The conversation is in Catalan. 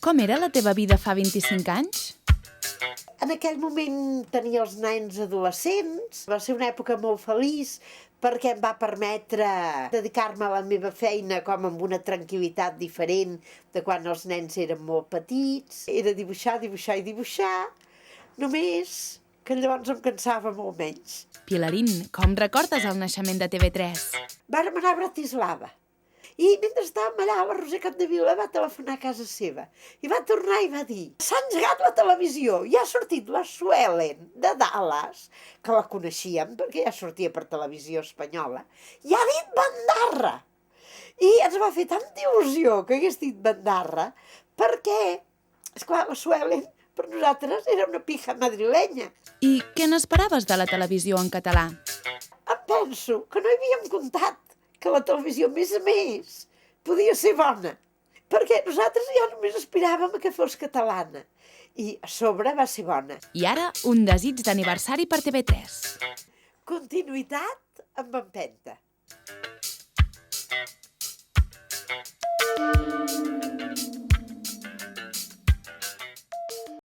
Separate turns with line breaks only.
Com era la teva vida fa 25 anys?
En aquell moment tenia els nens adolescents, va ser una època molt feliç perquè em va permetre dedicar-me a la meva feina com amb una tranquil·litat diferent de quan els nens eren molt petits. Era dibuixar, dibuixar i dibuixar, només que llavors em cansava molt menys.
Pilarín, com recordes el naixement de TV3?
Vàrem anar a Bratislava. I mentre estàvem allà, la Roser Capdevila va telefonar a casa seva i va tornar i va dir: s'ha engegat la televisió i ha sortit la Sue Ellen de Dallas, que la coneixíem perquè ja sortia per televisió espanyola, i ha dit bandarra. I ens va fer tanta il·lusió que hagués dit bandarra perquè, esclar, la Sue Ellen per nosaltres era una pija madrilenya.
I què n'esperaves de la televisió en català?
Em penso que no hi havíem comptat que la televisió, a més, podia ser bona. Perquè nosaltres ja només aspiràvem a que fos catalana. I a sobre va ser bona.
I ara, un desig d'aniversari per TV3.
Continuïtat amb empenta.